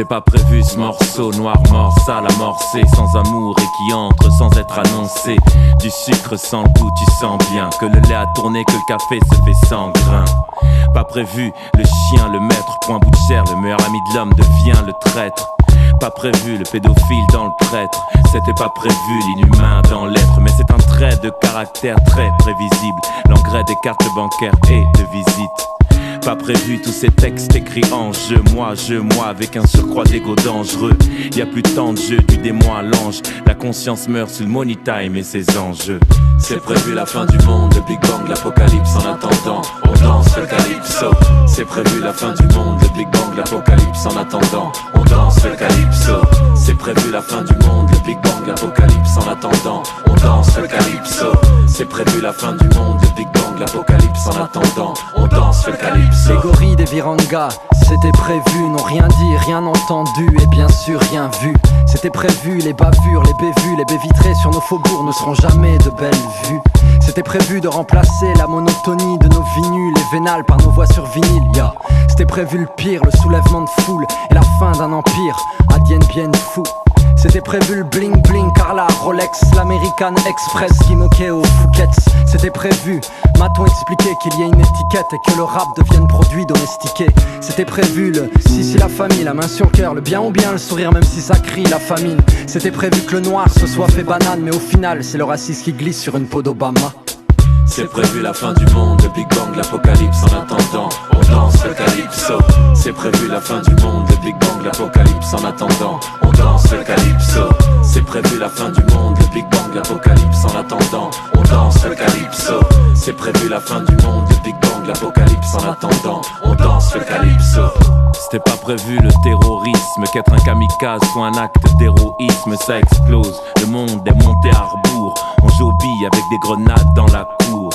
C'était pas prévu ce morceau, noir mort, sale amorcé, sans amour et qui entre sans être annoncé. Du sucre sans goût, tu sens bien que le lait a tourné, que le café se fait sans grain. Pas prévu, le chien, le maître, point bout de chair, le meilleur ami de l'homme devient le traître. Pas prévu, le pédophile dans le prêtre. C'était pas prévu, l'inhumain dans l'être. Mais c'est un trait de caractère très prévisible. L'engrais des cartes bancaires et de visite. Pas prévu, tous ces textes écrits en jeu. Moi, avec un surcroît d'ego dangereux. Y a plus tant de jeu, du démon à l'ange. La conscience meurt sous le money time et ses enjeux. C'est prévu la fin du monde, le Big Bang, l'apocalypse. En attendant, on danse le calypso. C'est prévu la fin du monde, le Big Bang, l'apocalypse. En attendant, on danse le calypso. C'est prévu la fin du monde, le Big Bang, l'apocalypse. En attendant, on danse le calypso. C'est prévu la fin du monde, le Big Bang, l'apocalypse. En attendant, on danse le calypso. Les gorilles des Viranga, c'était prévu, n'ont rien dit, rien entendu et bien sûr rien vu. C'était prévu, les bavures, les bévues, les baies vitrées sur nos faubourgs ne seront jamais de belles vues. C'était prévu de remplacer la monotonie de nos vinyles, les vénales par nos voix sur vinyle, yeah. C'était prévu le pire, le soulèvement de foule et la fin d'un empire, Adien bien fou. C'était prévu le bling bling, Carla, Rolex, l'American Express qui moquait aux Fouquettes. C'était prévu, m'a-t-on expliqué qu'il y ait une étiquette et que le rap devienne produit domestiqué. C'était prévu le si la famille, la main sur le cœur, le bien ou bien le sourire même si ça crie la famine. C'était prévu que le noir se soit fait banane, mais au final c'est le raciste qui glisse sur une peau d'Obama. C'est prévu la fin du monde, le Big Bang, l'apocalypse. En attendant, on danse le calypso. C'est prévu la fin du monde, le Big Bang, l'apocalypse. En attendant, on danse le calypso. C'est prévu la fin du monde, le Big Bang, l'apocalypse. En attendant, on danse le calypso. C'est prévu la fin du monde, le Big Bang, l'apocalypse. En attendant, on danse le calypso. C'était pas prévu le terrorisme, qu'être un kamikaze soit un acte d'héroïsme. Ça explose, le monde est monté à rebours. On joue aux billes avec des grenades dans la cour.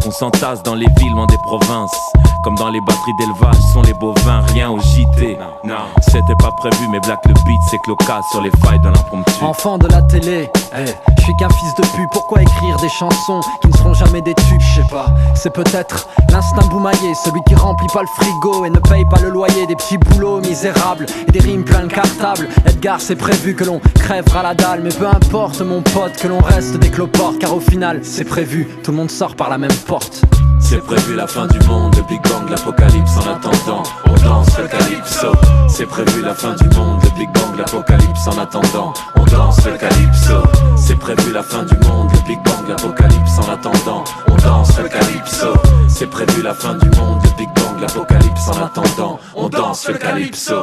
On s'entasse dans les villes loin des provinces. Comme dans les batteries d'élevage sont les bovins, rien au JT. Non, c'était pas prévu mais Black le beat c'est cloca sur les failles de l'impromptu. Enfant de la télé, je suis qu'un fils de pute. Pourquoi écrire des chansons qui ne seront jamais des tubes? Je sais pas, c'est peut-être l'instinct boumaillé, celui qui remplit pas le frigo et ne paye pas le loyer. Des petits boulots misérables et des rimes plein de cartables. Edgar, c'est prévu que l'on crèvera la dalle, mais peu importe mon pote que l'on reste des cloportes, car au final c'est prévu, tout le monde sort par la même porte. C'est prévu la fin du monde, le Big Bang, l'apocalypse. En attendant, on danse le calypso. C'est prévu la fin du monde, le Big Bang, l'apocalypse. En attendant, on danse le calypso. C'est prévu la fin du monde, le Big Bang, l'apocalypse. En attendant, on danse le calypso. C'est prévu la fin du monde, le Big Bang, l'apocalypse. En attendant, on danse le calypso.